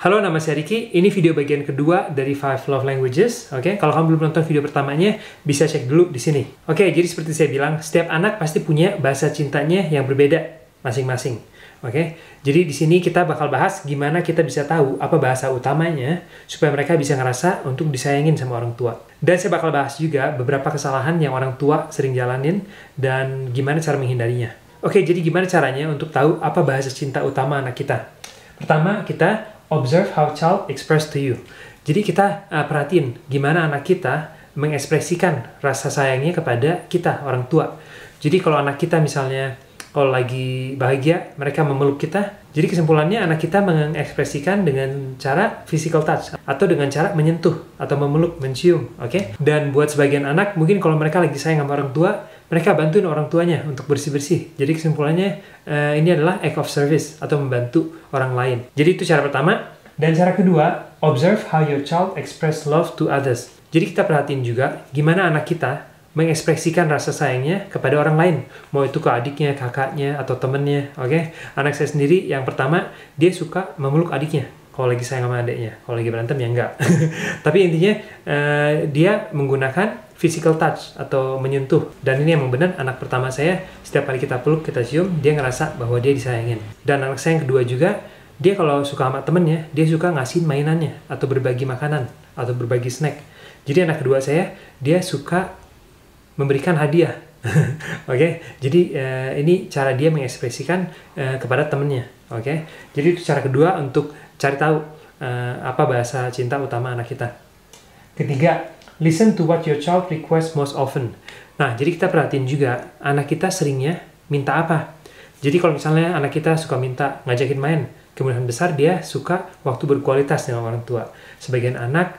Halo, nama saya Ricky. Ini video bagian kedua dari 5 Love Languages. Oke, kalau kamu belum nonton video pertamanya, bisa cek dulu di sini. Oke, jadi seperti saya bilang, setiap anak pasti punya bahasa cintanya yang berbeda masing-masing. Oke, jadi di sini kita bakal bahas gimana kita bisa tahu apa bahasa utamanya supaya mereka bisa ngerasa untuk disayangin sama orang tua. Dan saya bakal bahas juga beberapa kesalahan yang orang tua sering jalanin dan gimana cara menghindarinya. Oke, jadi gimana caranya untuk tahu apa bahasa cinta utama anak kita? Pertama, kita observe how child express to you. Jadi kita perhatiin gimana anak kita mengekspresikan rasa sayangnya kepada kita, orang tua. Jadi kalau anak kita misalnya, kalau lagi bahagia, mereka memeluk kita. Jadi kesimpulannya anak kita mengekspresikan dengan cara physical touch atau dengan cara menyentuh atau memeluk, mencium, oke? Dan buat sebagian anak, mungkin kalau mereka lagi sayang sama orang tua, mereka bantuin orang tuanya untuk bersih-bersih. Jadi kesimpulannya ini adalah act of service atau membantu orang lain. Jadi itu cara pertama. Dan cara kedua, observe how your child express love to others. Jadi kita perhatiin juga gimana anak kita mengekspresikan rasa sayangnya kepada orang lain. Mau itu ke adiknya, kakaknya, atau temennya. Oke? Anak saya sendiri yang pertama, dia suka memeluk adiknya. Kalau lagi sayang sama adiknya. Kalau lagi berantem ya enggak. Tapi intinya dia menggunakan physical touch atau menyentuh. Dan ini emang benar, anak pertama saya, setiap kali kita peluk, kita cium, dia ngerasa bahwa dia disayangin. Dan anak saya yang kedua juga, dia kalau suka sama temennya, dia suka ngasihin mainannya, atau berbagi makanan, atau berbagi snack. Jadi anak kedua saya, dia suka memberikan hadiah. Oke, jadi ini cara dia mengekspresikan kepada temennya. Oke, jadi itu cara kedua untuk cari tahu apa bahasa cinta utama anak kita. Ketiga, listen to what your child requests most often. Nah, jadi kita perhatiin juga anak kita seringnya minta apa. Jadi kalau misalnya anak kita suka minta ngajakin main, kemungkinan besar dia suka waktu berkualitas dengan orang tua. Sebagian anak,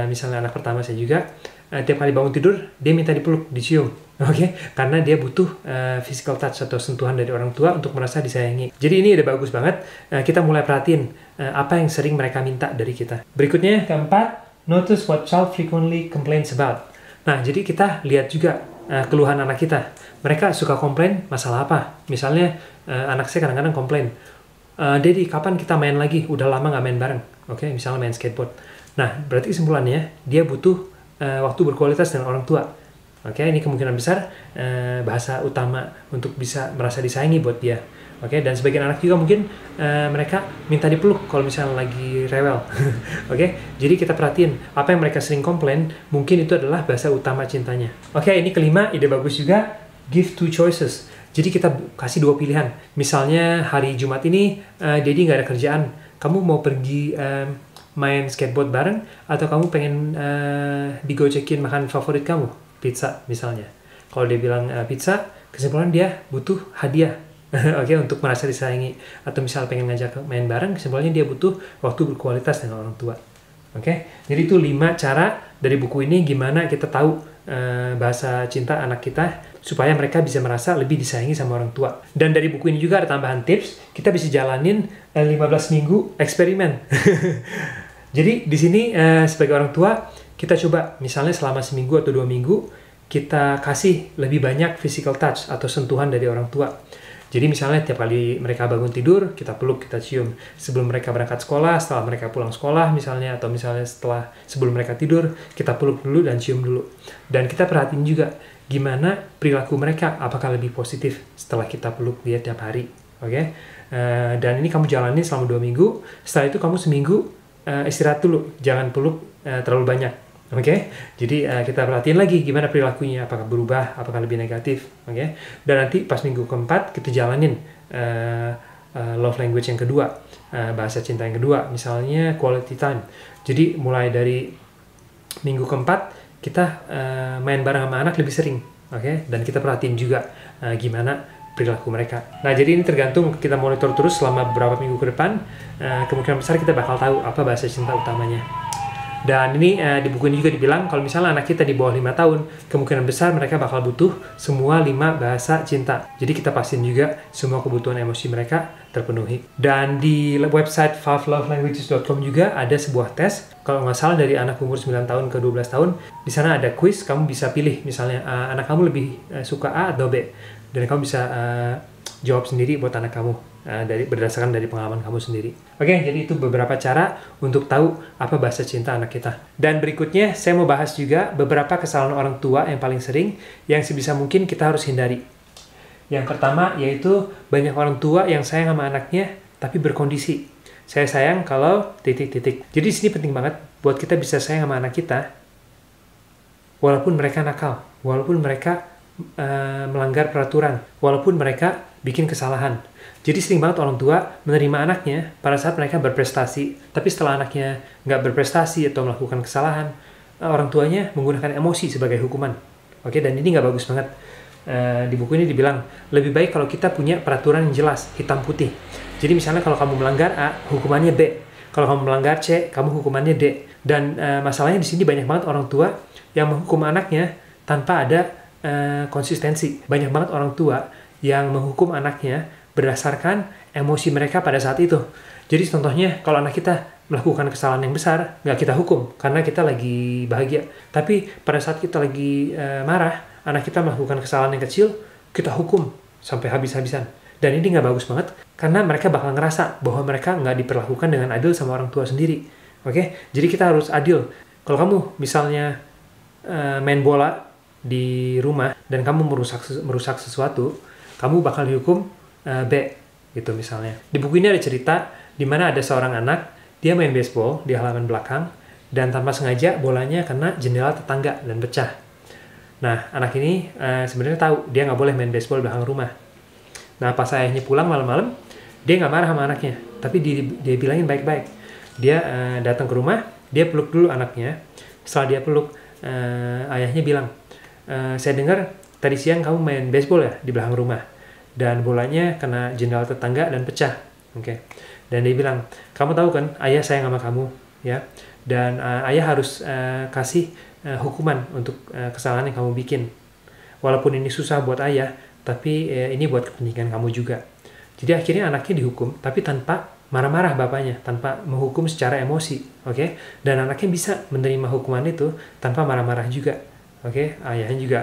misalnya anak pertama saya juga, tiap kali bangun tidur, dia minta dipeluk, dicium. Oke? Karena dia butuh physical touch atau sentuhan dari orang tua untuk merasa disayangi. Jadi ini udah bagus banget. Kita mulai perhatiin apa yang sering mereka minta dari kita. Berikutnya, keempat, notice what child frequently complains about. Nah, jadi kita lihat juga keluhan anak kita. Mereka suka komplain masalah apa? Misalnya, anak saya kadang-kadang komplain, Daddy, kapan kita main lagi? Udah lama nggak main bareng. Oke, misalnya main skateboard. Nah, berarti kesimpulannya, dia butuh waktu berkualitas dengan orang tua. Oke, ini kemungkinan besar bahasa utama untuk bisa merasa disayangi buat dia. Oke, dan sebagian anak juga mungkin mereka minta dipeluk kalau misalnya lagi rewel. Oke, jadi kita perhatiin apa yang mereka sering komplain, mungkin itu adalah bahasa utama cintanya. Oke, ini kelima, ide bagus juga, give two choices. Jadi kita kasih dua pilihan. Misalnya hari Jumat ini, Daddy nggak ada kerjaan, kamu mau pergi main skateboard bareng, atau kamu pengen digocekin makan favorit kamu, pizza misalnya. Kalau dia bilang pizza, kesimpulan dia butuh hadiah. Oke, untuk merasa disayangi. Atau misal pengen ngajak main bareng, kesimpulannya dia butuh waktu berkualitas dengan orang tua. Oke, jadi itu 5 cara dari buku ini gimana kita tahu bahasa cinta anak kita supaya mereka bisa merasa lebih disayangi sama orang tua. Dan dari buku ini juga ada tambahan tips, kita bisa jalanin 15 minggu eksperimen. Jadi di sini sebagai orang tua, kita coba misalnya selama seminggu atau 2 minggu, kita kasih lebih banyak physical touch atau sentuhan dari orang tua. Jadi misalnya tiap kali mereka bangun tidur, kita peluk, kita cium. Sebelum mereka berangkat sekolah, setelah mereka pulang sekolah misalnya, atau misalnya sebelum mereka tidur, kita peluk dulu dan cium dulu. Dan kita perhatiin juga gimana perilaku mereka, apakah lebih positif setelah kita peluk dia tiap hari. Oke? Dan ini kamu jalanin selama 2 minggu, setelah itu kamu seminggu istirahat dulu, jangan peluk terlalu banyak. Oke, jadi kita perhatiin lagi gimana perilakunya, apakah berubah, apakah lebih negatif. Oke, dan nanti pas minggu keempat kita jalanin love language yang kedua, bahasa cinta yang kedua, misalnya quality time. Jadi mulai dari minggu keempat kita main bareng sama anak lebih sering. Oke, dan kita perhatiin juga gimana perilaku mereka. Nah, jadi ini tergantung, kita monitor terus selama beberapa minggu ke depan. Kemungkinan besar kita bakal tahu apa bahasa cinta utamanya. Dan ini di buku ini juga dibilang kalau misalnya anak kita di bawah 5 tahun, kemungkinan besar mereka bakal butuh semua 5 bahasa cinta. Jadi kita pastiin juga semua kebutuhan emosi mereka terpenuhi. Dan di website 5lovelanguages.com juga ada sebuah tes. Kalau nggak salah dari anak umur 9 tahun ke 12 tahun, di sana ada quiz, kamu bisa pilih misalnya anak kamu lebih suka A atau B. Dan kamu bisa jawab sendiri buat anak kamu. berdasarkan dari pengalaman kamu sendiri. Oke, jadi itu beberapa cara untuk tahu apa bahasa cinta anak kita. Dan berikutnya, saya mau bahas juga beberapa kesalahan orang tua yang paling sering, yang sebisa mungkin kita harus hindari. Yang pertama, yaitu banyak orang tua yang sayang sama anaknya, tapi berkondisi. Saya sayang kalau ... Jadi di sini penting banget, buat kita bisa sayang sama anak kita, walaupun mereka nakal, walaupun mereka melanggar peraturan, walaupun mereka bikin kesalahan. Jadi sering banget orang tua menerima anaknya pada saat mereka berprestasi, tapi setelah anaknya nggak berprestasi atau melakukan kesalahan, orang tuanya menggunakan emosi sebagai hukuman. Oke, dan ini nggak bagus banget. Di buku ini dibilang, lebih baik kalau kita punya peraturan yang jelas, hitam putih. Jadi misalnya kalau kamu melanggar A, hukumannya B. Kalau kamu melanggar C, kamu hukumannya D. Dan masalahnya di sini banyak banget orang tua yang menghukum anaknya tanpa ada konsistensi. Banyak banget orang tua yang menghukum anaknya berdasarkan emosi mereka pada saat itu. Jadi contohnya, kalau anak kita melakukan kesalahan yang besar, nggak kita hukum karena kita lagi bahagia. Tapi pada saat kita lagi marah, anak kita melakukan kesalahan yang kecil, kita hukum sampai habis-habisan. Dan ini nggak bagus banget, karena mereka bakal ngerasa bahwa mereka nggak diperlakukan dengan adil sama orang tua sendiri. Oke? Jadi kita harus adil. Kalau kamu misalnya main bola di rumah, dan kamu merusak sesuatu, kamu bakal dihukum B, gitu misalnya. Di buku ini ada cerita di mana ada seorang anak, dia main baseball di halaman belakang, dan tanpa sengaja bolanya kena jendela tetangga dan pecah. Nah, anak ini sebenarnya tahu dia nggak boleh main baseball di belakang rumah. Nah, pas ayahnya pulang malam-malam, dia nggak marah sama anaknya, tapi dia bilangin baik-baik. Dia datang ke rumah, dia peluk dulu anaknya. Setelah dia peluk, ayahnya bilang, saya dengar tadi siang kamu main baseball ya di belakang rumah, dan bolanya kena jendela tetangga dan pecah. Oke. Dan dia bilang, kamu tahu kan ayah sayang sama kamu, ya, dan ayah harus kasih hukuman untuk kesalahan yang kamu bikin. Walaupun ini susah buat ayah, tapi ini buat kepentingan kamu juga. Jadi akhirnya anaknya dihukum, tapi tanpa marah-marah bapaknya, tanpa menghukum secara emosi, oke? Dan anaknya bisa menerima hukuman itu tanpa marah-marah juga, oke? Ayahnya juga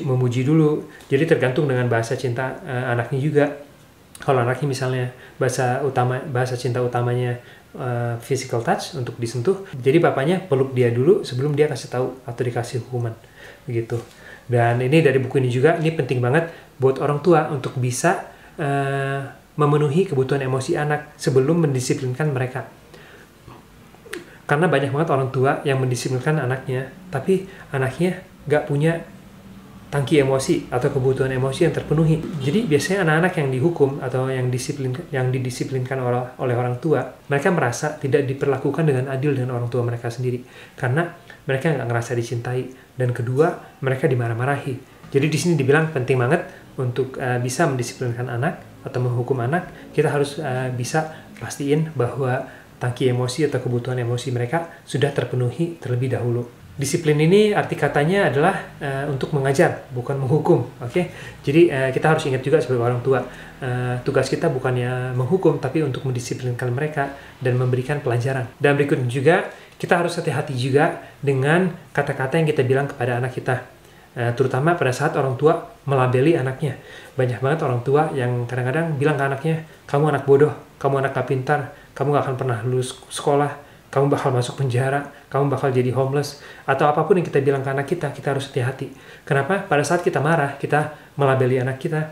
memuji dulu. Jadi tergantung dengan bahasa cinta anaknya juga. Kalau anaknya misalnya bahasa cinta utamanya physical touch, untuk disentuh, jadi bapaknya peluk dia dulu sebelum dia kasih tahu atau dikasih hukuman, begitu. Dan ini dari buku ini juga, ini penting banget buat orang tua untuk bisa memenuhi kebutuhan emosi anak sebelum mendisiplinkan mereka. Karena banyak banget orang tua yang mendisiplinkan anaknya, tapi anaknya nggak punya tangki emosi atau kebutuhan emosi yang terpenuhi. Jadi biasanya anak-anak yang dihukum atau yang didisiplinkan oleh orang tua, mereka merasa tidak diperlakukan dengan adil dengan orang tua mereka sendiri, karena mereka nggak ngerasa dicintai, dan kedua, mereka dimarah-marahi. Jadi di sini dibilang penting banget untuk bisa mendisiplinkan anak atau menghukum anak, kita harus bisa pastiin bahwa tangki emosi atau kebutuhan emosi mereka sudah terpenuhi terlebih dahulu. Disiplin ini arti katanya adalah untuk mengajar, bukan menghukum. Oke? Jadi kita harus ingat juga sebagai orang tua, tugas kita bukannya menghukum, tapi untuk mendisiplinkan mereka dan memberikan pelajaran. Dan berikutnya juga, kita harus hati-hati juga dengan kata-kata yang kita bilang kepada anak kita, terutama pada saat orang tua melabeli anaknya. Banyak banget orang tua yang kadang-kadang bilang ke anaknya, kamu anak bodoh, kamu anak gak pintar, kamu gak akan pernah lulus sekolah, kamu bakal masuk penjara, kamu bakal jadi homeless, atau apapun yang kita bilang ke anak kita harus hati-hati. Kenapa? Pada saat kita marah, kita melabeli anak kita,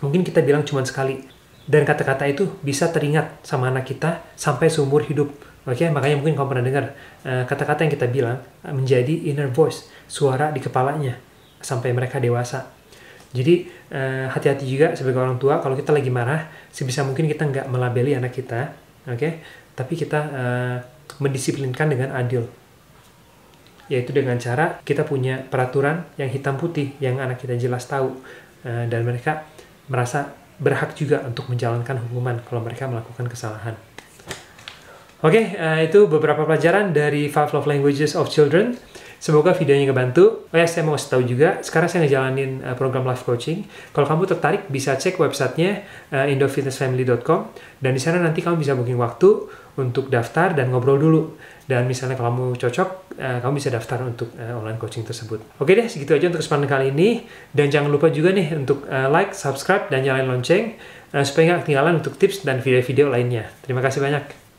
mungkin kita bilang cuma sekali, dan kata-kata itu bisa teringat sama anak kita sampai seumur hidup. Oke, makanya mungkin kamu pernah dengar kata-kata yang kita bilang menjadi inner voice, suara di kepalanya sampai mereka dewasa. Jadi hati-hati juga sebagai orang tua, kalau kita lagi marah, sebisa mungkin kita nggak melabeli anak kita, oke? Tapi kita mendisiplinkan dengan adil, yaitu dengan cara kita punya peraturan yang hitam putih yang anak kita jelas tahu, dan mereka merasa berhak juga untuk menjalankan hukuman kalau mereka melakukan kesalahan. Oke, itu beberapa pelajaran dari 5 Love Languages of Children. Semoga videonya ngebantu. Oh ya, saya mau kasih tahu juga, sekarang saya ngejalanin program life coaching. Kalau kamu tertarik, bisa cek websitenya indofitnessfamily.com, dan di sana nanti kamu bisa booking waktu untuk daftar dan ngobrol dulu. Dan misalnya kalau kamu cocok, kamu bisa daftar untuk online coaching tersebut. Oke deh, segitu aja untuk kesempatan kali ini. Dan jangan lupa juga nih untuk like, subscribe, dan nyalain lonceng supaya nggak ketinggalan untuk tips dan video-video lainnya. Terima kasih banyak.